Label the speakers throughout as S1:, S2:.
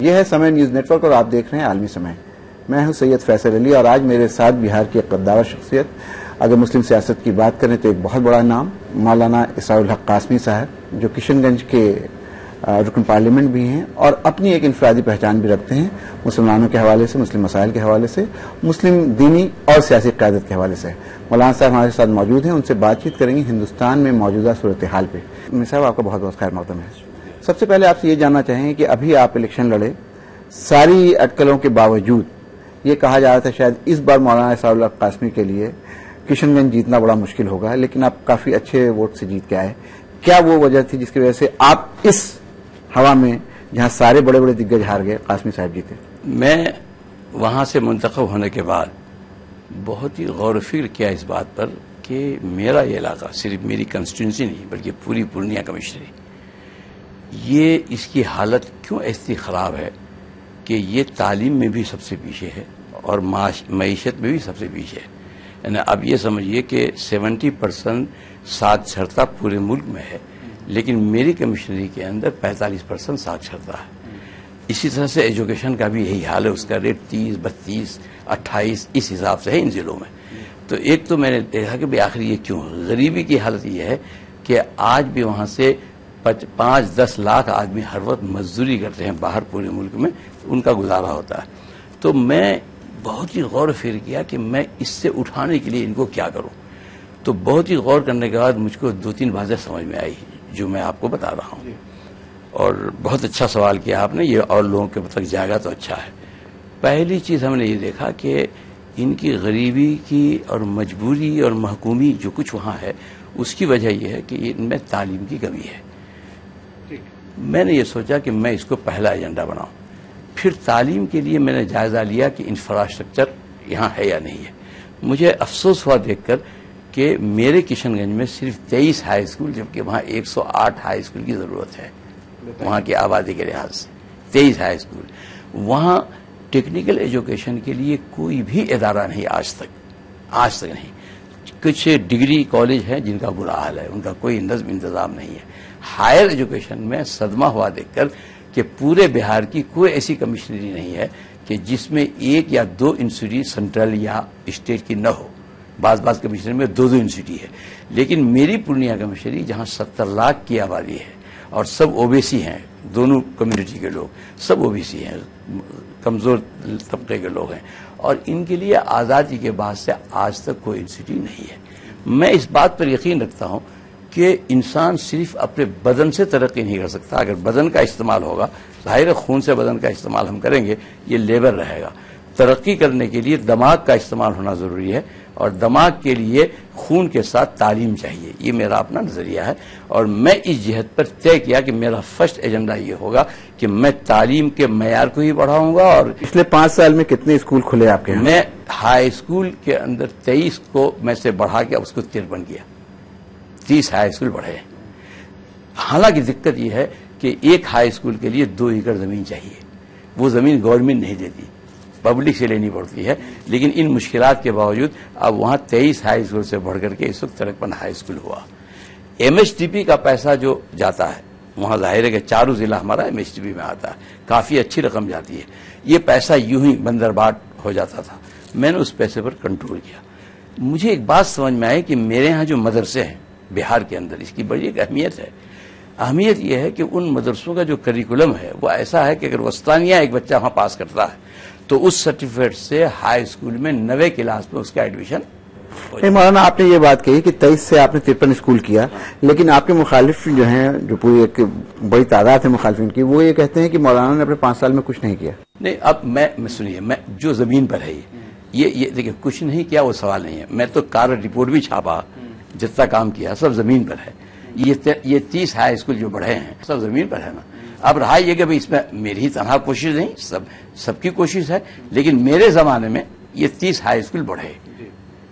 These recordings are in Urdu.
S1: یہ ہے سمے نیوز نیٹ ورک اور آپ دیکھ رہے ہیں عالمی سمے. میں ہوں سید فیصل علی اور آج میرے ساتھ بہار کی ایک قدار شخصیت. اگر مسلم سیاست کی بات کریں تو ایک بہت بڑا نام مولانا اسرار الحق قاسمی صاحب، جو کشن گنج کے رکن پارلیمنٹ بھی ہیں اور اپنی ایک انفرادی پہچان بھی رکھتے ہیں مسلمانوں کے حوالے سے، مسلم مسائل کے حوالے سے، مسلم دینی اور سیاسی قیادت کے حوالے سے. مولانا صاحب ہمارے ساتھ موجود ہیں، ان سے بات چیت کریں گے ہندوستان میں موجودہ صورتحال پہ. صاحب آپ کا بہت بہت خیر مقدم ہے. سب سے پہلے آپ سے یہ جاننا چاہیں گے کہ ابھی آپ الیکشن لڑے، ساری اٹکلوں کے باوجود یہ کہا جا رہا تھا شاید اس بار مولانا اسرار الحق قاسمی کے لیے کشن گنج جیتنا بڑا مشکل ہوگا، لیکن آپ کافی اچھے ووٹ سے جیت کے آئے. کیا وہ وجہ تھی جس کی وجہ سے آپ اس ہوا میں جہاں سارے بڑے بڑے دگگج ہار گئے قاسمی صاحب جیتے؟
S2: میں وہاں سے منتخب ہونے کے بعد بہت ہی غور و فکر کیا اس بات پر کہ میرا یہ علاقہ صرف میری کنسٹیٹوئنسی نہیں بلکہ پوری پورنیہ کمشنری، یہ اس کی حالت کیوں ایسی خراب ہے کہ یہ تعلیم میں بھی سب سے پیچھے ہے اور معیشت میں بھی سب سے پیچھے ہے. یعنی اب یہ سمجھیے کہ 70% ساکھرتا پورے ملک میں ہے، لیکن میری کمشنری کے اندر 45% ساکھرتا ہے. اسی طرح سے ایجوکیشن کا بھی یہی حال ہے، اس کا ریٹ 30، 32، 28 اس حساب سے ہے ان ضلعوں میں. تو ایک تو میں نے دیکھا کہ آخر یہ کیوں، غریبی کی حالت یہ ہے کہ آج بھی وہاں سے 5-10 لاکھ آدمی ہر وقت مزدوری کرتے ہیں باہر پورے ملک میں، ان کا گزارا ہوتا ہے. تو میں بہت ہی غور و فکر کیا کہ میں اس سے اٹھانے کے لیے ان کو کیا کروں. تو بہت ہی غور کرنے کے بعد مجھ کو 2-3 باتیں سمجھ میں آئی جو میں آپ کو بتا رہا ہوں. اور بہت اچھا سوال کیا آپ نے، یہ اور لوگوں کے تک جائے گا تو اچھا ہے. پہلی چیز ہم نے یہ دیکھا کہ ان کی غریبی کی اور مجبوری اور محکومی جو کچھ وہاں ہے اس کی وجہ یہ ہے کہ ان میں تعلیم کی کمی ہے. میں نے یہ سوچا کہ میں اس کو پہلا ایجنڈا بناؤں. پھر تعلیم کے لیے میں نے جائزہ لیا کہ انفراسٹرکچر یہاں ہے یا نہیں ہے. مجھے افسوس ہوا دیکھ کر کہ میرے کشن گنج میں صرف 23 ہائی اسکول، جبکہ وہاں 108 ہائی اسکول کی ضرورت ہے وہاں کی آبادی کے لحاظ سے. 23 ہائی اسکول، وہاں ٹیکنیکل ایجوکیشن کے لیے کوئی بھی ادارہ نہیں آج تک نہیں. کچھ ڈگری کالج ہیں جن کا برا حال ہے، ان کا کوئی نظم انتظام نہیں ہے. ہائر ایجوکیشن میں صدمہ ہوا دیکھ کر کہ پورے بہار کی کوئی ایسی کمشنری نہیں ہے کہ جس میں 1 یا 2 انسٹیٹیوٹ سینٹرل یا اسٹیٹ کی نہ ہو. بعض کمشنری میں 2 انسٹیٹیوٹ ہے، لیکن میری پورنیہ کمشنری جہاں 70 لاکھ کی آبادی ہے اور سب او بی سی ہیں، دونوں کمیونٹی کے لوگ سب او بی سی ہیں، کمزور طبقے کے لوگ ہیں، اور ان کے لیے آزادی کے بعد سے آج تک کوئی انسٹیٹیوٹ نہیں ہے. میں اس بات پر یقین رکھتا ہوں کہ انسان صرف اپنے بدن سے ترقی نہیں کر سکتا. اگر بدن کا استعمال ہوگا، ظاہر خون سے بدن کا استعمال ہم کریں گے، یہ لیبر رہے گا. ترقی کرنے کے لیے دماغ کا استعمال ہونا ضروری ہے، اور دماغ کے لیے خون کے ساتھ تعلیم چاہیے. یہ میرا اپنا نظریہ ہے، اور میں اس جہت پر طے کیا کہ میرا فرسٹ ایجنڈا یہ ہوگا کہ میں تعلیم کے معیار کو ہی بڑھاؤں گا. اور
S1: پچھلے 5 سال میں کتنے اسکول کھلے آپ کے؟
S2: میں ہائی اسکول کے اندر 23 کو میں سے بڑھا کے اس کو 53 کیا. 30 ہائی اسکول بڑھے. حالانکہ دقت یہ ہے کہ ایک ہائی اسکول کے لیے 2 ایکڑ زمین چاہیے. وہ زمین گورنمنٹ نہیں دیتی، پبلک سے لینی پڑتی ہے. لیکن ان مشکلات کے باوجود اب وہاں 23 ہائی اسکول سے بڑھ کر کے اس وقت 53 ہائی اسکول ہوا. ایم ایچ ٹی پی کا پیسہ جو جاتا ہے وہاں ظاہر ہے کہ چاروں ضلع ہمارا ایم ایچ ٹی پی میں آتا ہے، کافی اچھی رقم جاتی ہے. یہ پیسہ یوں ہی بندر بانٹ ہو جاتا تھا. میں نے اس پیسے پر کنٹرول کیا. مجھے ایک بات سمجھ میں آئی کہ میرے ہاں جو مدرسے ہیں بہار کے اندر، اس کی بڑی ایک اہمیت ہے. اہمیت یہ ہے کہ ان مدرسوں کا جو کریکولم ہے وہ ایسا ہے کہ اگر وسطانیہ ایک بچہ وہاں پاس کرتا ہے تو اس سرٹیفکیٹ سے ہائی اسکول میں 9ویں کلاس میں اس کا ایڈمیشن.
S1: مولانا آپ نے یہ بات کہی کہ 23 سے آپ نے 53 اسکول کیا، لیکن آپ کے مخالف جو ہیں، جو پوری ایک بڑی تعداد ہے مخالفین کی، وہ یہ کہتے ہیں کہ مولانا نے اپنے 5 سال میں کچھ نہیں کیا.
S2: نہیں، اب میں سنیے، میں جو زمین پر ہے یہ دیکھیں، کچھ نہیں کیا وہ سوال نہیں ہے. میں تو کارڈ رپورٹ بھی چھاپا، جتنا کام کیا سب زمین پر ہے. یہ 30 ہائی اسکول جو بڑھے ہیں سب زمین پر ہے نا. اب رہا یہ کہ اس میں میری ہی تنہا کوشش نہیں، سب کی کوشش ہے. لیکن میرے زمانے میں یہ 30 ہائی اسکول بڑھے.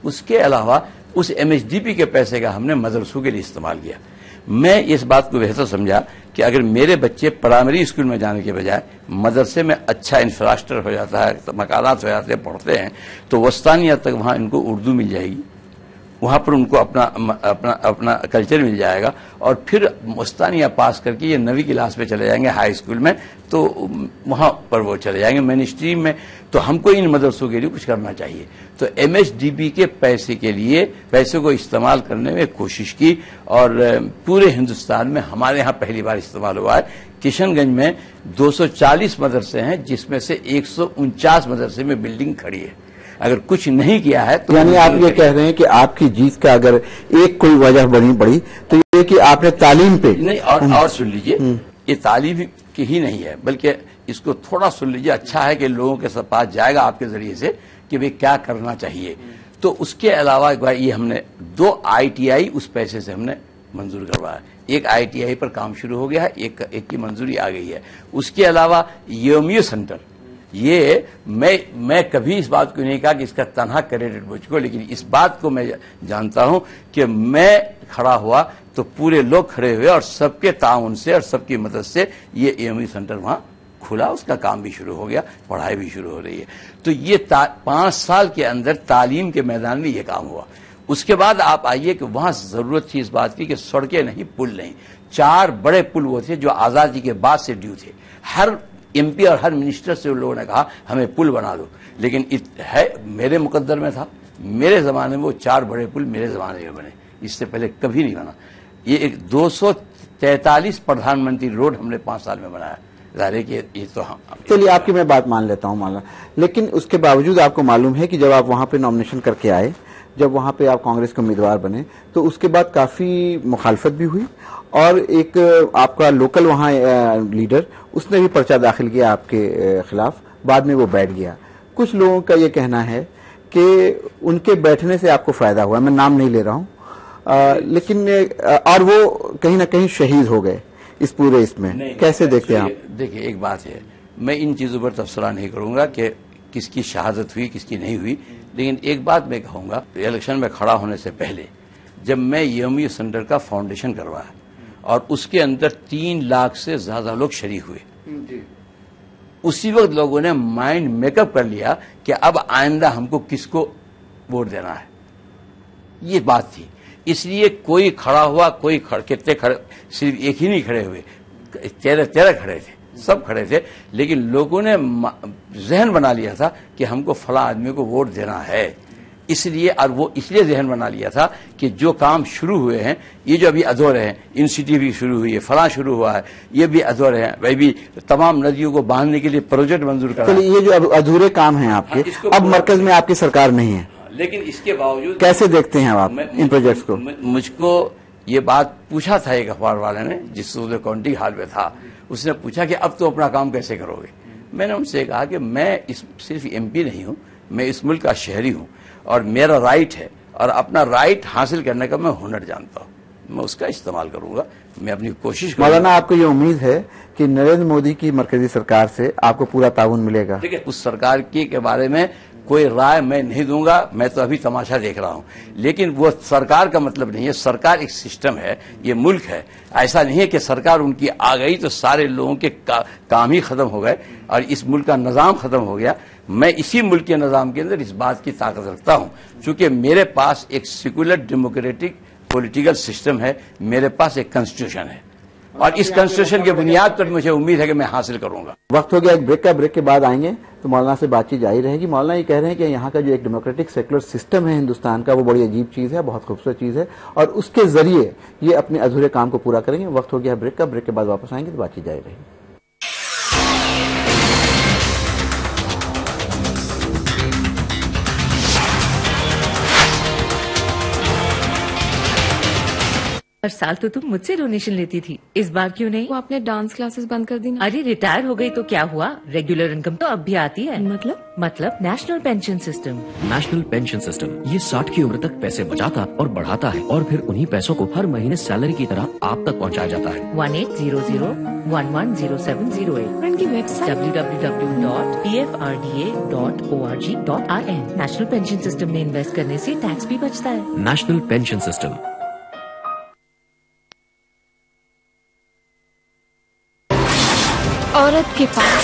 S2: اس کے علاوہ اس ایم ایچ ڈی پی کے پیسے کا ہم نے مدرسوں کے لیے استعمال کیا. میں اس بات کو بہتر سمجھا کہ اگر میرے بچے پرائمری اسکول میں جانے کے بجائے مدرسے میں اچھا انفراسٹرکچر ہو جاتا ہے، مکانات ہو جاتے ہیں، پڑھتے ہیں، تو وسطانیہ تک وہاں ان کو اردو مل جائے گی، وہاں پر ان کو اپنا کلچر مل جائے گا، اور پھر مستانیہ پاس کر کے یہ 9ویں کلاس میں چلے جائیں گے ہائی اسکول میں، تو وہاں پر وہ چلے جائیں گے مین اسٹریم میں. تو ہم کو ان مدرسوں کے لیے کچھ کرنا چاہیے. تو MSDB کے پیسے کو استعمال کرنے میں کوشش کی، اور پورے ہندوستان میں ہمارے یہاں پہلی بار استعمال ہوا ہے. کشن گنج میں 240 مدرسے ہیں، جس میں سے 149 مدرسے میں بلڈنگ کھڑی ہے. اگر کچھ نہیں کیا ہے تو
S1: یعنی آپ یہ کہہ رہے ہیں کہ آپ کی جیت کا اگر ایک کوئی وجہ بنی پڑی تو یہ کہ آپ نے تعلیم پہ
S2: نہیں. اور سن لیجئے، یہ تعلیم کی ہی نہیں ہے، بلکہ اس کو تھوڑا سن لیجئے. اچھا ہے کہ لوگوں کے پاس جائے گا آپ کے ذریعے سے کہ بھئی کیا کرنا چاہیے. تو اس کے علاوہ یہ ہم نے 2 ITI اس پیسے سے ہم نے منظور کروایا. ایک ITI پر کام شروع ہو گیا ہے، ایک کی منظوری آ گئی ہے. اس کے علاوہ یومیو سینٹر، یہ میں کبھی اس بات کو نہیں کہا کہ اس کا تنہا کریڈٹ مجھ کو، لیکن اس بات کو میں جانتا ہوں کہ میں کھڑا ہوا تو پورے لوگ کھڑے ہوئے، اور سب کے تعاون سے اور سب کی مدد سے یہ یومیو سینٹر وہاں کھلا. اس کا کام بھی شروع ہو گیا، پڑھائی بھی شروع ہو رہی ہے. تو یہ 5 سال کے اندر تعلیم کے میدان میں یہ کام ہوا. اس کے بعد آپ آئیے کہ وہاں ضرورت تھی اس بات کی کہ سڑکیں نہیں، پل نہیں. 4 بڑے پل وہ تھے جو آزادی کے بعد سے ڈیو تھے. ہر MP اور ہر منسٹر سے ان لوگوں نے کہا ہمیں پل بنا دو، لیکن میرے مقدر میں تھا. میرے زمانے میں وہ 4 بڑے پل میرے زمانے میں بنے، اس سے پہلے کبھی نہیں بنا. یہ ایک 243 پردھان منتری روڈ ہم نے 5 سال میں بنایا. ظاہر ہے کہ یہ تو
S1: چلیے آپ کی میں بات مان لیتا ہوں مولانا، لیکن اس کے باوجود آپ کو معلوم ہے کہ جب آپ وہاں پہ نامنیشن کر کے آئے، جب وہاں پہ آپ کانگریس کے امیدوار بنے، تو اس کے بعد کافی مخالفت بھی ہوئی، اور ایک آپ کا لوکل وہاں لیڈر اس نے بھی پرچہ داخل کیا آپ کے خلاف. بعد میں وہ بیٹھ گیا. کچھ لوگوں کا یہ کہنا ہے کہ ان کے بیٹھنے سے آپ کو فائدہ ہوا. میں نام نہیں لے رہا ہوں، لیکن اور وہ کہیں نہ کہیں شہید ہو گئے اس پورے اس میں. کیسے دیکھتے ہیں آپ؟
S2: دیکھیے، ایک بات ہے، میں ان چیزوں پر تبصرہ نہیں کروں گا کہ کس کی شہادت ہوئی کس کی نہیں ہوئی، لیکن ایک بات میں کہوں گا، الیکشن میں کھڑا ہونے سے پہلے جب میں یومیو سینٹر کا فاؤنڈیشن کروایا اور اس کے اندر 3 لاکھ سے زیادہ لوگ شریک ہوئے، اسی وقت لوگوں نے مائنڈ میک اپ کر لیا کہ اب آئندہ ہم کو کس کو ووٹ دینا ہے. یہ بات تھی. اس لیے کوئی کھڑا ہوا، کتنے کھڑے، صرف ایک ہی نہیں کھڑے ہوئے، 13 کھڑے تھے، سب کھڑے تھے. لیکن لوگوں نے ذہن بنا لیا تھا کہ ہم کو فلاں آدمی کو ووٹ دینا ہے. اس لیے، اور وہ اس لیے ذہن بنا لیا تھا کہ جو کام شروع ہوئے ہیں، یہ جو ابھی ادھورے ہیں، یونیورسٹی بھی شروع ہوئی ہے، فلاں شروع ہوا ہے، یہ بھی ادھورے ہیں. وہ بھی تمام ندیوں کو باندھنے کے لیے پروجیکٹ منظور کرا.
S1: یہ جو ادھورے کام ہیں آپ کے، اب مرکز میں آپ کی سرکار نہیں ہے،
S2: لیکن اس کے باوجود
S1: کیسے دیکھتے ہیں آپ ان پروجیکٹس کو؟
S2: مجھ کو یہ بات پوچھا تھا ایک اخبار والے نے، جس کاؤنٹی ہال میں تھا. اس نے پوچھا کہ اب تو اپنا کام کیسے کرو گے. میں نے ان سے کہا کہ میں صرف MP نہیں ہوں، میں اس ملک کا شہری ہوں، اور میرا رائٹ ہے، اور اپنا رائٹ حاصل کرنے کا میں ہنر جانتا ہوں. میں اس کا استعمال کروں گا، میں اپنی کوشش کروں گا.
S1: مولانا، آپ کو یہ امید ہے کہ نریندر مودی کی مرکزی سرکار سے آپ کو پورا تعاون ملے گا؟
S2: دیکھیں، اس سرکار کے بارے میں کوئی رائے میں نہیں دوں گا، میں تو ابھی تماشا دیکھ رہا ہوں. لیکن وہ سرکار کا مطلب نہیں ہے، سرکار ایک سسٹم ہے، یہ ملک ہے. ایسا نہیں ہے کہ سرکار ان کی آ گئی تو سارے لوگوں کے کام ہی ختم ہو گئے اور اس ملک کا نظام ختم ہو گیا. میں اسی ملک کے نظام کے اندر اس بات کی طاقت رکھتا ہوں، چونکہ میرے پاس ایک سیکولر ڈیموکریٹک پولیٹیکل سسٹم ہے، میرے پاس ایک کنسٹیٹیوشن ہے، اور اس کنسٹیٹیوشن کی بنیاد پر مجھے امید ہے کہ میں حاصل کروں گا.
S1: وقت ہو گیا ایک بریک کا. بریک کے بعد آئیں گے تو مولانا سے بات چیت جاری رہے گی. مولانا یہ کہہ رہے ہیں کہ یہاں کا جو ایک ڈیموکریٹک سیکولر سسٹم ہے ہندوستان کا، وہ بڑی عجیب چیز ہے، بہت خوبصورت چیز ہے، اور اس کے ذریعے یہ اپنے ادھورے کام کو پورا کریں گے. وقت ہو گیا بریک کا. بریک کے بعد واپس آئیں گے تو بات چیت جاری رہے گی.
S3: ہر سال تو تم مجھ سے ڈونیشن لیتی تھی، اس بار کیوں نہیں؟
S4: وہ آپ نے ڈانس کلاسز بند کر دی نا.
S3: ارے ریٹائر ہو گئی تو کیا ہوا، ریگولر انکم تو اب بھی آتی ہے. مطلب national pension system.
S5: National pension system یہ 60 کی عمر تک پیسے بچاتا اور بڑھاتا ہے، اور پھر انہی پیسوں کو ہر مہینے سیلری کی طرح آپ تک پہنچایا جاتا ہے.
S3: 1800110708
S4: ان کی website
S3: www.pfrda.org.in. National pension system میں انویسٹ کرنے سے ٹیکس بھی بچتا ہے.
S5: National pension system.
S4: عورت کے پاس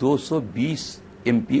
S2: 220 MP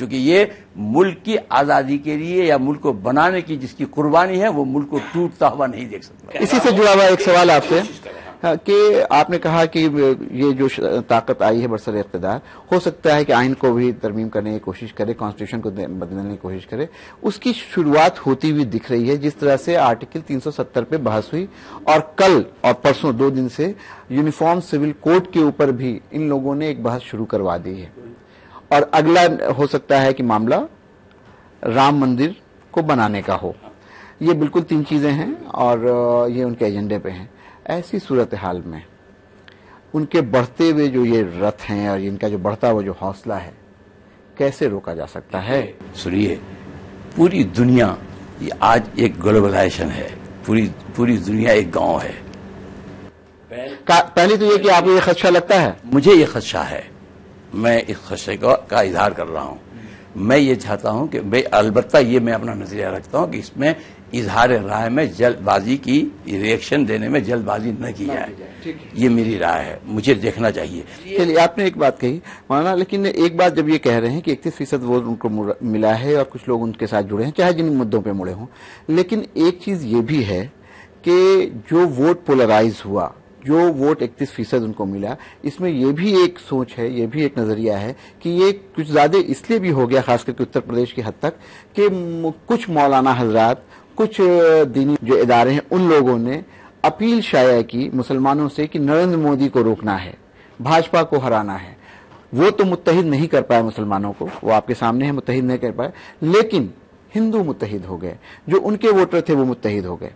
S2: چونکہ یہ ملک کی آزادی کے لیے یا ملک کو بنانے کی جس کی قربانی ہے وہ ملک کو ٹوٹتا ہوا نہیں دیکھ سکتا.
S1: اسی سے جڑا ہوا ایک سوال آپ سے کہ آپ نے کہا کہ یہ جو طاقت آئی ہے برسر اقتدار، ہو سکتا ہے کہ آئین کو بھی ترمیم کرنے کی کوشش کرے، کانسٹیٹیوشن کو بدلنے کی کوشش کرے. اس کی شروعات ہوتی ہوئی دکھ رہی ہے، جس طرح سے آرٹیکل 370 پہ بحث ہوئی اور کل اور پرسوں 2 دن سے یونیفارم سول کوڈ کے اوپر بھی ان لوگوں نے ایک بحث شروع کروا دی ہے. اور اگلا ہو سکتا ہے کہ معاملہ رام مندر کو بنانے کا ہو. یہ بالکل 3 چیزیں ہیں اور یہ ان کے ایجنڈے پہ ہیں. ایسی صورتحال میں ان کے بڑھتے ہوئے جو یہ رتھ ہیں اور ان کا جو بڑھتا ہوا جو حوصلہ ہے کیسے روکا جا سکتا ہے؟
S2: سنیے، پوری دنیا یہ آج ایک گلوبلائزیشن ہے، پوری دنیا ایک گاؤں ہے.
S1: پہلے تو یہ کہ آپ کو یہ خدشہ لگتا ہے؟
S2: مجھے یہ خدشہ ہے، میں اس خدشے کا اظہار کر رہا ہوں. میں یہ چاہتا ہوں کہ البتہ یہ میں اپنا نظریہ رکھتا ہوں کہ اس میں اظہار رائے میں جلد بازی کی ریئیکشن دینے میں جلد بازی نہ کی جائے. یہ میری رائے ہے، مجھے دیکھنا چاہیے.
S1: چلیے، آپ نے ایک بات کہی مولانا، لیکن ایک بات جب یہ کہہ رہے ہیں کہ 31% ووٹ ان کو ملا ہے اور کچھ لوگ ان کے ساتھ جڑے ہیں چاہے جن مدوں پہ مڑے ہوں، لیکن ایک چیز یہ بھی ہے کہ جو ووٹ پولرائز ہوا، جو ووٹ 31% ان کو ملا، اس میں یہ بھی ایک سوچ ہے، یہ بھی ایک نظریہ ہے کہ یہ کچھ زیادہ اس لیے بھی ہو گیا، خاص کر کے اتر پردیش کی حد تک، کہ کچھ مولانا حضرات، کچھ دینی جو ادارے ہیں، ان لوگوں نے اپیل شائع کی مسلمانوں سے کہ نریندر مودی کو روکنا ہے، بھاجپا کو ہرانا ہے. وہ تو متحد نہیں کر پائے مسلمانوں کو، وہ آپ کے سامنے ہے، متحد نہیں کر پائے، لیکن ہندو متحد ہو گئے، جو ان کے ووٹر تھے وہ متحد ہو گئے،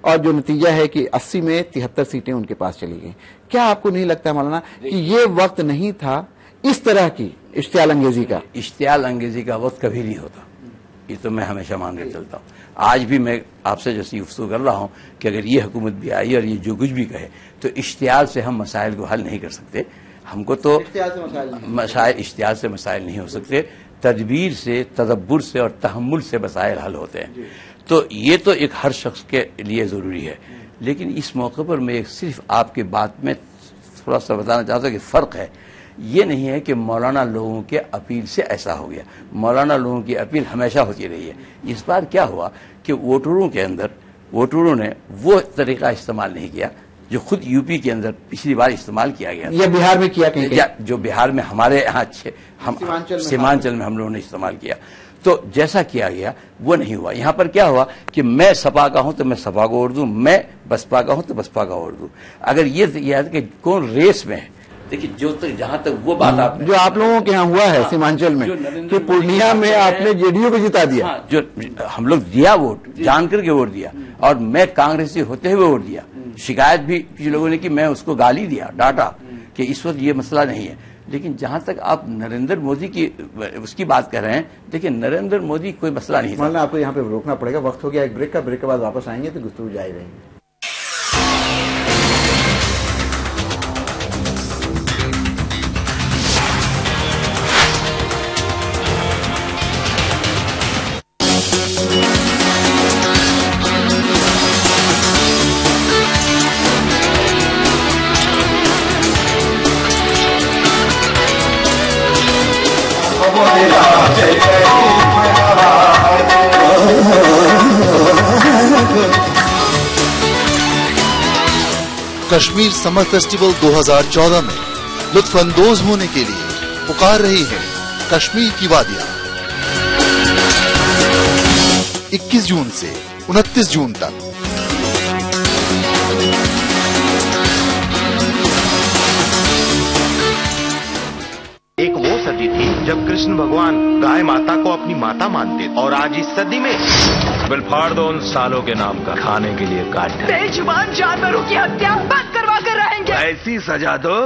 S1: اور جو نتیجہ ہے کہ 80 میں 73 سیٹیں ان کے پاس چلی گئیں. کیا آپ کو نہیں لگتا ہے مولانا کہ یہ وقت نہیں تھا اس طرح کی اشتعال انگیزی کا؟
S2: اشتعال انگیزی کا وقت کبھی نہیں ہوتا، یہ تو میں ہمیشہ مان کر چلتا ہوں. آج بھی میں آپ سے جیسی گفتگو کر رہا ہوں کہ اگر یہ حکومت بھی آئی اور یہ جو کچھ بھی کہے تو اشتعال سے ہم مسائل کو حل نہیں کر سکتے. ہم کو تو اشتعال سے مسائل نہیں ہو سکتے، تدبیر سے، تدبر سے اور تحمل سے مسائل حل ہوتے ہیں. تو یہ تو ایک ہر شخص کے لیے ضروری ہے. لیکن اس موقع پر میں صرف آپ کی بات میں تھوڑا سا بتانا چاہتا ہوں کہ فرق ہے. یہ نہیں ہے کہ مولانا لوگوں کے اپیل سے ایسا ہو گیا، مولانا لوگوں کی اپیل ہمیشہ ہوتی رہی ہے. اس بار کیا ہوا کہ ووٹروں کے اندر ووٹروں نے وہ طریقہ استعمال نہیں کیا جو خود یو پی کے اندر پچھلی بار استعمال کیا گیا
S1: یا بہار میں کیا کہیں
S2: جو بہار میں ہمارے یہاں سیمانچل میں ہم لوگوں نے استعمال کیا. تو جیسا کیا گیا وہ نہیں ہوا. یہاں پر کیا ہوا کہ میں سپا کا ہوں تو میں سپا کو ووٹ دوں، میں بسپا کا ہوں تو بسپا کا ووٹ دوں. اگر یہ یاد کہ کون ریس میں ہے، دیکھیے جہاں تک وہ بات
S1: جو آپ لوگوں کے یہاں ہوا ہے سیمانچل میں کہ پورنیا میں آپ نے جے ڈی یو کو جتا دیا،
S2: جو ہم لوگ دیا ووٹ جان کر کے ووٹ دیا، اور میں کانگریسی ہوتے ہوئے ووٹ دیا. شکایت بھی کچھ لوگوں نے کی، میں اس کو گالی دیا، ڈانٹا کہ اس وقت یہ مسئلہ نہیں ہے. لیکن جہاں تک آپ نریندر مودی کی اس کی بات کر رہے ہیں، دیکھیں نریندر مودی کوئی مسئلہ نہیں تھا.
S1: آپ کو یہاں پہ روکنا پڑے گا، وقت ہو گیا ایک بریک کا. بریک کے بعد واپس آئیں گے تو گفتگو جاری رہے گی.
S6: کشمیر سمر فیسٹیول 2014 میں لطف اندوز ہونے کے لیے پکار رہی ہے کشمیر کی وادیاں. 21 جون سے 29 جون تک
S7: ایک وہ صدی تھی جب کرشن بھگوان گائے ماتا کو اپنی ماتا مانتے، اور آج اس صدی میں
S8: بل پھاڑ دو ان سالوں کے نام کا، کھانے کے لیے کاٹ
S9: بے زبان جانوروں کی ہتیا بند کروا کر رہیں گے.
S7: ایسی سزا دو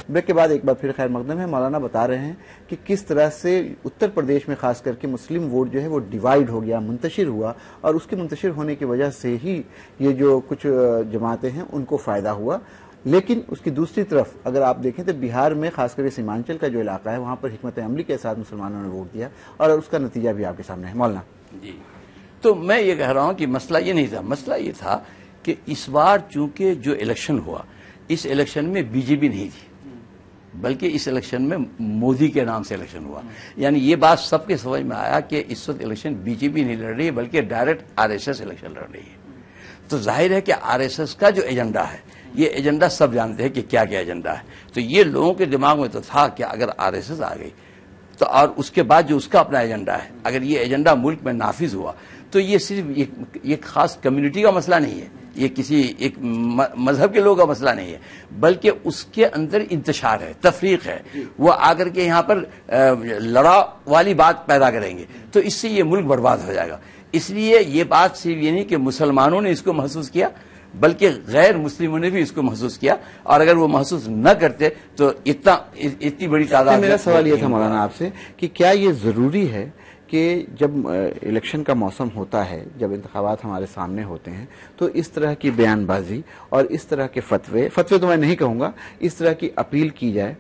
S1: بریک کے بعد ایک بار پھر خیر مقدم ہے. مولانا بتا رہے ہیں کہ کس طرح سے اتر پردیش میں خاص کر کے مسلم ووٹ جو ہے وہ ڈیوائیڈ ہو گیا، منتشر ہوا، اور اس کے منتشر ہونے کی وجہ سے ہی یہ جو کچھ جماعتیں ہیں ان کو فائدہ ہوا. لیکن اس کی دوسری طرف اگر آپ دیکھیں تو بہار میں خاص کر سیمانچل کا جو علاقہ ہے وہاں پر حکمت عملی کے ساتھ مسلمانوں نے ووٹ دیا اور اس کا نتیجہ بھی آپ کے سامنے ہے. مولانا
S2: جی، تو میں یہ کہہ رہا ہوں کہ مسئلہ یہ نہیں تھا، مسئلہ یہ تھا کہ اس بار چونکہ جو الیکشن ہوا اس الیکشن میں بی جے پی نہیں تھی، بلکہ اس الیکشن میں مودی کے نام سے الیکشن ہوا. یعنی یہ بات سب کے سمجھ میں آیا کہ اس وقت الیکشن بی جے پی نہیں لڑ رہی ہے بلکہ direct R S S election لڑ رہی ہے. تو ظاہر ہے کہ آر ایس ایس کا جو ایجنڈا ہے یہ ایجنڈا سب جانتے ہیں کہ کیا کیا ایجنڈا ہے. تو یہ لوگوں کے دماغ میں تو تھا کہ اگر آر ایس ایس آ گئی تو اور اس کے بعد جو اس کا اپنا ایجنڈا ہے اگر یہ ایجنڈا ملک میں نافذ ہوا تو یہ صرف ایک خاص کمیونٹی کا مسئلہ نہیں ہے، یہ کسی ایک مذہب کے لوگوں کا مسئلہ نہیں ہے، بلکہ اس کے اندر انتشار ہے، تفریق ہے. وہ آ کر کے یہاں پر لڑا والی بات پیدا کریں گے تو اس سے یہ ملک برباد ہو جائے گا. اس لیے یہ بات صرف یہ نہیں کہ مسلمانوں نے اس کو محسوس کیا بلکہ غیر مسلموں نے بھی اس کو محسوس کیا، اور اگر وہ محسوس نہ کرتے تو اتنی بڑی تعداد.
S1: میرا سوال یہ تھا مولانا آپ سے کہ کیا یہ ضروری ہے کہ جب الیکشن کا موسم ہوتا ہے، جب انتخابات ہمارے سامنے ہوتے ہیں تو اس طرح کی بیان بازی اور اس طرح کے فتوے تو میں نہیں کہوں گا، اس طرح کی اپیل کی جائے؟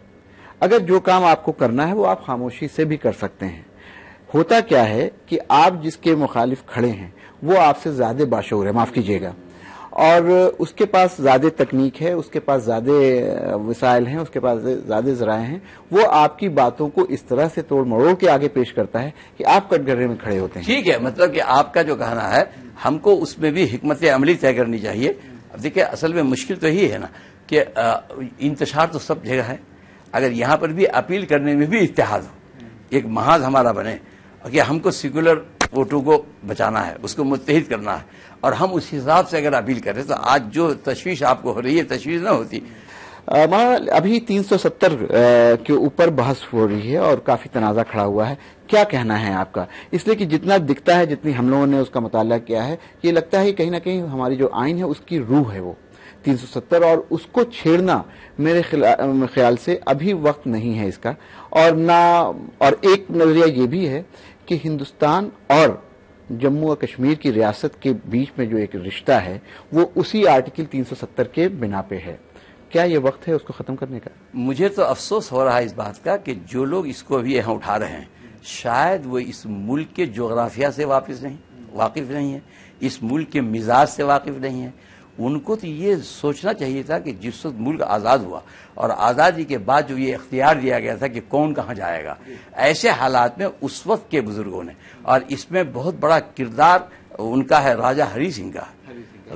S1: اگر جو کام آپ کو کرنا ہے وہ آپ خاموشی سے بھی کر سکتے ہیں. ہوتا کیا ہے کہ آپ جس کے مخالف کھڑے ہیں وہ آپ سے زیادہ باشعور ہے، معاف کیجیے گا، اور اس کے پاس زیادہ تکنیک ہے، اس کے پاس زیادہ وسائل ہیں، اس کے پاس زیادہ ذرائع ہیں. وہ آپ کی باتوں کو اس طرح سے توڑ مروڑ کے آگے پیش کرتا ہے کہ آپ کٹگرے میں کھڑے ہوتے ہیں.
S2: ٹھیک ہے، مطلب کہ آپ کا جو کہنا ہے ہم کو اس میں بھی حکمت عملی طے کرنی چاہیے. اب دیکھیں اصل میں مشکل تو یہی ہے نا کہ انتشار تو سب جگہ ہے، اگر یہاں پر بھی اپیل کرنے میں بھی اتحاد ہو، ایک محاذ ہمارا بنے کہ ہم کو سیکولر ووٹوں کو بچانا ہے، اس کو متحد کرنا ہے، اور ہم اس حساب سے اگر اپیل کریں تو آج جو تشویش آپ کو ہو رہی ہے تشویش نہ ہوتی.
S1: ابھی 370 کے اوپر بحث ہو رہی ہے اور کافی تنازع کھڑا ہوا ہے. کیا کہنا ہے آپ کا؟ اس لیے کہ جتنا دکھتا ہے، جتنی ہم لوگوں نے اس کا مطالعہ کیا ہے، یہ لگتا ہے کہیں نہ کہیں ہماری جو آئین ہے اس کی روح ہے وہ 370، اور اس کو چھیڑنا میرے خیال سے ابھی وقت نہیں ہے اس کا. اور ایک نظریہ یہ بھی ہے کہ ہندوستان اور جموں و کشمیر کی ریاست کے بیچ میں جو ایک رشتہ ہے وہ اسی آرٹیکل 370 کے بنا پہ ہے. کیا یہ وقت ہے اس کو ختم کرنے کا؟
S2: مجھے تو افسوس ہو رہا ہے اس بات کا کہ جو لوگ اس کو بھی یہاں اٹھا رہے ہیں شاید وہ اس ملک کے جغرافیہ سے واقف نہیں ہے، اس ملک کے مزاج سے واقف نہیں ہے. ان کو تو یہ سوچنا چاہیے تھا کہ جس وقت ملک آزاد ہوا اور آزادی کے بعد جو یہ اختیار دیا گیا تھا کہ کون کہاں جائے گا، ایسے حالات میں اس وقت کے بزرگوں نے، اور اس میں بہت بڑا کردار ان کا ہے راجہ ہری سنگھ کا.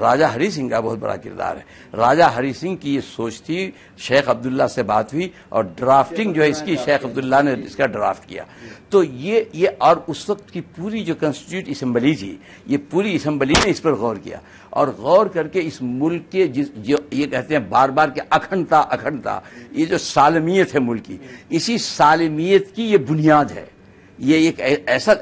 S2: راجہ ہری سنگھ کا بہت بڑا کردار ہے. راجہ ہری سنگھ کی یہ سوچ تھی، شیخ عبداللہ سے بات ہوئی اور ڈرافٹنگ جو ہے اس کی شیخ عبداللہ نے اس کا ڈرافٹ کیا. تو یہ اور اس وقت کی پوری جو کنسٹیٹیوٹ اسمبلی تھی، یہ پوری اسمبلی نے اس پر غور کیا اور غور کر کے اس ملک کے جو یہ کہتے ہیں بار بار کہ اکھنڈتا، یہ جو سالمیت ہے ملک کی، اسی سالمیت کی یہ بنیاد ہے. یہ ایک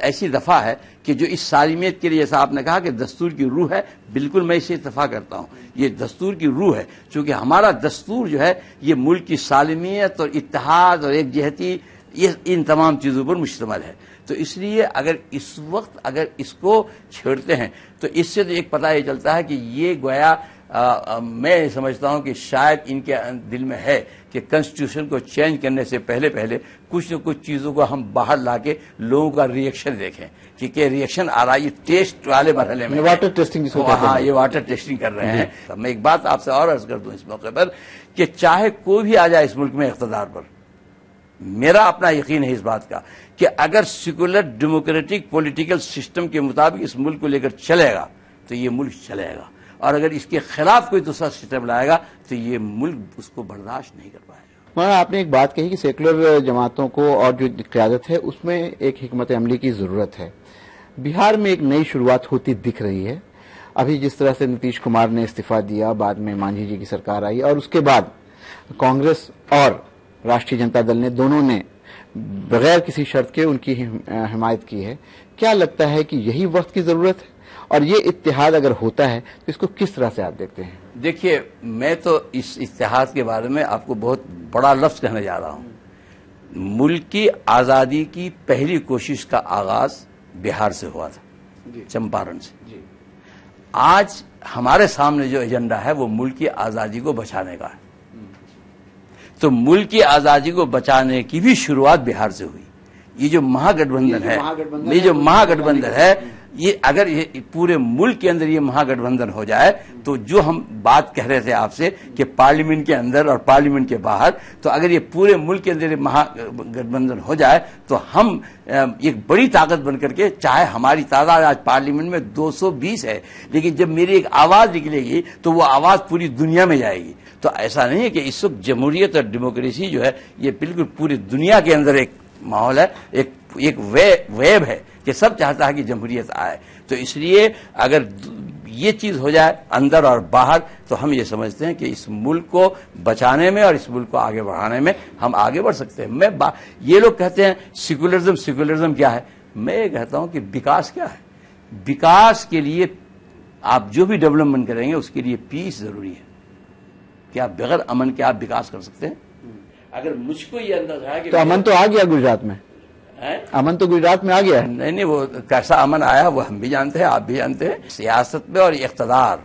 S2: ایسی دفعہ ہے کہ جو اس سالمیت کے لیے، جیسا آپ نے کہا کہ دستور کی روح ہے، بالکل میں اسے اتفاق کرتا ہوں. یہ دستور کی روح ہے چونکہ ہمارا دستور جو ہے یہ ملک کی سالمیت اور اتحاد اور ایک جہتی، یہ ان تمام چیزوں پر مشتمل ہے. تو اس لیے اگر اس وقت اگر اس کو چھیڑتے ہیں تو اس سے تو ایک پتہ یہ چلتا ہے کہ یہ گویا میں سمجھتا ہوں کہ شاید ان کے دل میں ہے کہ کنسٹیٹیوشن کو چینج کرنے سے پہلے کچھ نہ کچھ چیزوں کو ہم باہر لا کے لوگوں کا ریئیکشن دیکھیں کہ کیا ریئیکشن آ رہا ہے. یہ ٹیسٹ والے مرحلے میں
S1: واٹر ٹیسٹنگ،
S2: ہاں یہ واٹر ٹیسٹنگ کر رہے ہیں. میں ایک بات آپ سے اور عرض کر دوں اس موقع پر کہ چاہے کوئی بھی آ جائے اس ملک میں اقتدار پر، میرا اپنا یقین ہے اس بات کا کہ اگر سیکولر ڈیموکریٹک پولیٹیکل سسٹم کے مطابق اس ملک کو لے کر چلے گا تو یہ ملک چلے گا، اور اگر اس کے خلاف کوئی دوسرا سسٹم لائے گا تو یہ ملک اس کو برداشت نہیں کر پائے گا.
S1: مولانا آپ نے ایک بات کہی کہ سیکولر جماعتوں کو اور جو قیادت ہے اس میں ایک حکمت عملی کی ضرورت ہے. بہار میں ایک نئی شروعات ہوتی دکھ رہی ہے. ابھی جس طرح سے نتیش کمار نے استعفیٰ دیا، بعد میں مانجھی جی کی سرکار آئی، اور اس کے بعد کانگریس اور راشٹریہ جنتا دل نے دونوں نے بغیر کسی شرط کے ان کی حمایت کی ہے. کیا لگتا ہے کہ یہی وقت کی ضرورت ہے، اور یہ اتحاد اگر ہوتا ہے تو اس کو کس طرح سے آپ دیکھتے ہیں؟
S2: دیکھیے میں تو اس اتحاد کے بارے میں آپ کو بہت بڑا لفظ کہنے جا رہا ہوں. ملک کی آزادی کی پہلی کوشش کا آغاز بہار سے ہوا تھا، چمپارن سے. آج ہمارے سامنے جو ایجنڈا ہے وہ ملک کی آزادی کو بچانے کا ہے. تو ملک کی آزادی کو بچانے کی بھی شروعات بہار سے ہوئی. یہ جو مہا گٹھ بندھن ہے یہ اگر پورے ملک کے اندر یہ مہا گٹھ بندھن ہو جائے تو جو ہم بات کہہ رہے تھے آپ سے کہ پارلیمنٹ کے اندر اور پارلیمنٹ کے باہر، تو اگر یہ پورے ملک کے اندر یہ مہا گٹھ بندھن ہو جائے تو ہم ایک بڑی طاقت بن کر کے، چاہے ہماری تعداد آج پارلیمنٹ میں 220 ہے، لیکن جب میری ایک آواز نکلے گی تو وہ آواز پوری دنیا میں جائے گی. تو ایسا نہیں ہے کہ اس وقت جمہوریت اور ڈیموکریسی جو ہے یہ بالکل پوری دنیا کے اندر ایک ماحول ہے، ایک ویب ہے کہ سب چاہتا ہے کہ جمہوریت آئے. تو اس لیے اگر یہ چیز ہو جائے اندر اور باہر تو ہم یہ سمجھتے ہیں کہ اس ملک کو بچانے میں اور اس ملک کو آگے بڑھانے میں ہم آگے بڑھ سکتے ہیں. یہ لوگ کہتے ہیں سیکولرزم کیا ہے، میں یہ کہتا ہوں کہ وکاس کیا ہے. وکاس کے لیے آپ جو بھی ڈیولپمنٹ کریں گے اس کے لیے پیس ضروری ہے. کیا بغیر امن کے آپ وکاس کر سکتے ہیں؟ اگر مجھ کو یہ اندازہ ہے کہ
S1: تو امن تو آ گیا گجرات میں، امن تو گجرات میں آ گیا ہے.
S2: نہیں وہ کیسا امن آیا وہ ہم بھی جانتے ہیں، آپ بھی جانتے ہیں. سیاست میں اور اقتدار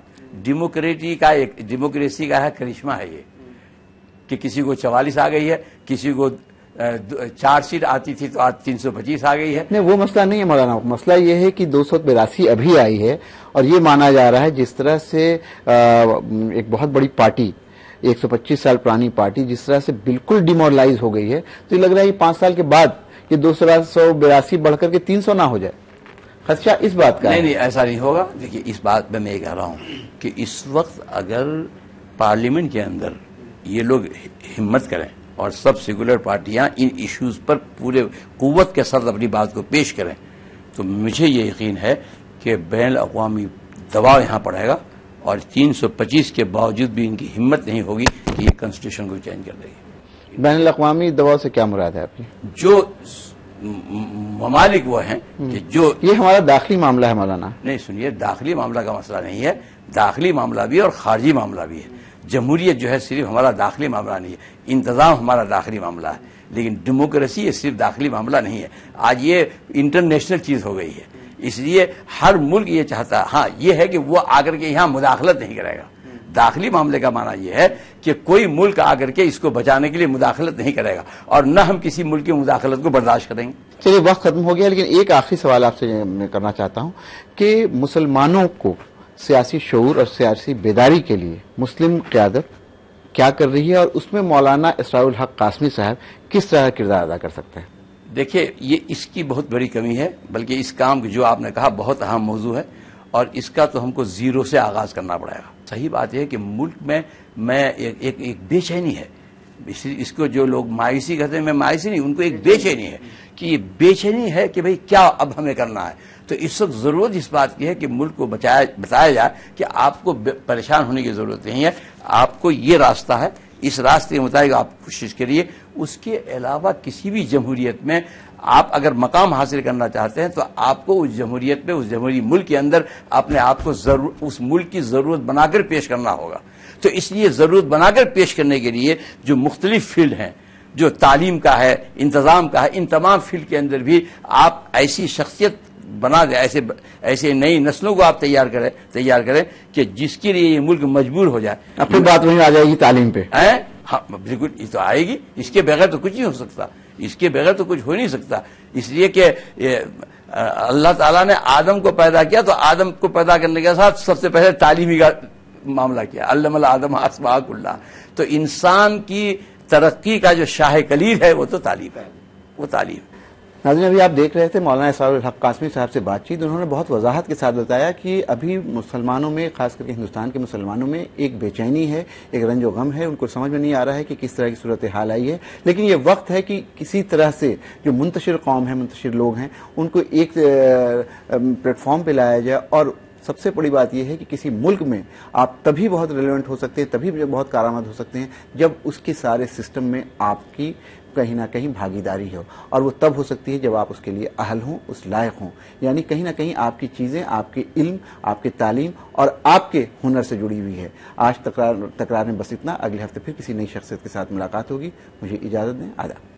S2: ڈیموکریسی کا ہے کرشمہ ہے یہ کہ کسی کو 44 آ گئی ہے، کسی کو 4 سیٹ آتی تھی تو آج 325 آ گئی ہے.
S1: نہیں وہ مسئلہ نہیں ہے مولانا، مسئلہ یہ ہے کہ 282 ابھی آئی ہے اور یہ مانا جا رہا ہے جس طرح سے ایک بہت بڑی پارٹی 125 سال پرانی پارٹی جس طرح سے بالکل ڈیمورلائز ہو گئی ہے، تو یہ لگ رہا ہے یہ 5 سال کے بعد یہ 282 بڑھ کر کے 300 نہ ہو جائے. خدشہ اس بات کا
S2: نہیں ایسا نہیں ہوگا. دیکھیے اس بات میں یہ کہہ رہا ہوں کہ اس وقت اگر پارلیمنٹ کے اندر یہ لوگ ہمت کریں اور سب سیکولر پارٹیاں ان ایشوز پر پورے قوت کے ساتھ اپنی بات کو پیش کریں تو مجھے یہ یقین ہے کہ بین الاقوامی دباؤ یہاں پڑے گا اور 325 کے باوجود بھی ان کی ہمت نہیں ہوگی کہ یہ کنسٹیٹیوشن کو چینج کر دے گی.
S1: بین الاقوامی دباؤ سے کیا مراد ہے آپ کی؟
S2: جو ممالک وہ ہیں کہ جو
S1: یہ ہمارا داخلی معاملہ ہے مولانا.
S2: نہیں سنیے، داخلی معاملہ کا مسئلہ نہیں ہے، داخلی معاملہ بھی اور خارجی معاملہ بھی ہے. جمہوریت جو ہے صرف ہمارا داخلی معاملہ نہیں ہے، انتظام ہمارا داخلی معاملہ ہے، لیکن ڈیموکریسی یہ صرف داخلی معاملہ نہیں ہے. آج یہ انٹرنیشنل چیز ہو گئی ہے، اس لیے ہر ملک یہ چاہتا ہے. ہاں یہ ہے کہ وہ آ کر کے یہاں مداخلت نہیں کرے گا. داخلی معاملے کا معنی یہ ہے کہ کوئی ملک آ کر کے اس کو بچانے کے لیے مداخلت نہیں کرے گا اور نہ ہم کسی ملک کی مداخلت کو برداشت کریں گے.
S1: چلیے وقت ختم ہو گیا، لیکن ایک آخری سوال آپ سے میں کرنا چاہتا ہوں کہ مسلمانوں کو سیاسی شعور اور سیاسی بیداری کے لیے مسلم قیادت کیا کر رہی ہے اور اس میں مولانا اسرار الحق قاسمی صاحب کس طرح کردار ادا کر سکتے ہیں؟
S2: دیکھیے یہ اس کی بہت بڑی کمی ہے، بلکہ اس کام جو آپ نے کہا بہت اہم موضوع ہے اور اس کا تو ہم کو زیرو سے آغاز کرنا پڑے گا. صحیح بات یہ ہے کہ ملک میں ایک بے چینی ہے. اس کو جو لوگ مایوسی کہتے ہیں، میں مایوسی نہیں، ان کو ایک بے چینی ہے کہ یہ بے چینی ہے کہ بھئی کیا اب ہمیں کرنا ہے. تو اس وقت ضرورت اس بات کی ہے کہ ملک کو بتایا جائے کہ آپ کو پریشان ہونے کی ضرورت نہیں ہے، آپ کو یہ راستہ ہے، اس راستے کے مطابق آپ کوشش کریے. اس کے علاوہ کسی بھی جمہوریت میں آپ اگر مقام حاصل کرنا چاہتے ہیں تو آپ کو اس جمہوریت میں، اس جمہوری ملک کے اندر اپنے آپ کو اس ملک کی ضرورت بنا کر پیش کرنا ہوگا. تو اس لیے ضرورت بنا کر پیش کرنے کے لیے جو مختلف فیلڈ ہیں، جو تعلیم کا ہے، انتظام کا ہے، ان تمام فیلڈ کے اندر بھی آپ ایسی شخصیت بنا دیں، ایسے نئی نسلوں کو آپ تیار کریں کہ جس کے لیے یہ ملک مجبور ہو جائے.
S1: اپنی بات وہیں آ جائے گی تعلیم پہ.
S2: ہاں بالکل یہ تو آئے گی، اس کے بغیر تو کچھ نہیں ہو سکتا، اس کے بغیر تو کچھ ہو نہیں سکتا. اس لیے کہ اللہ تعالیٰ نے آدم کو پیدا کیا تو آدم کو پیدا کرنے کے ساتھ سب سے پہلے تعلیمی کا معاملہ کیا، علم الآدم اسماء کلھا. تو انسان کی ترقی کا جو شاہ کلید ہے وہ تو تعلیم ہے، وہ تعلیم.
S1: ناظرین ابھی آپ دیکھ رہے تھے مولانا اسرار الحق قاسمی صاحب سے بات چیت. انہوں نے بہت وضاحت کے ساتھ بتایا کہ ابھی مسلمانوں میں، خاص کر کے ہندوستان کے مسلمانوں میں ایک بے چینی ہے، ایک رنج و غم ہے. ان کو سمجھ میں نہیں آ رہا ہے کہ کس طرح کی صورتحال آئی ہے، لیکن یہ وقت ہے کہ کسی طرح سے جو منتشر قوم ہے، منتشر لوگ ہیں، ان کو ایک پلیٹ فارم پہ لایا جائے. اور سب سے بڑی بات یہ ہے کہ کسی ملک میں آپ تبھی بہت ریلیونٹ ہو سکتے ہیں، تبھی بہت کارآمد ہو سکتے ہیں جب اس کے سارے سسٹم میں آپ کی کہیں نہ کہیں بھاگیداری ہو. اور وہ تب ہو سکتی ہے جب آپ اس کے لیے اہل ہوں، اس لائق ہوں. یعنی کہیں نہ کہیں آپ کی چیزیں، آپ کے علم، آپ کے تعلیم اور آپ کے ہنر سے جڑی ہوئی ہے. آج تکرار میں بس اتنا. اگلے ہفتے پھر کسی نئی شخصیت کے ساتھ ملاقات ہوگی. مجھے اجازت دیں. آداب.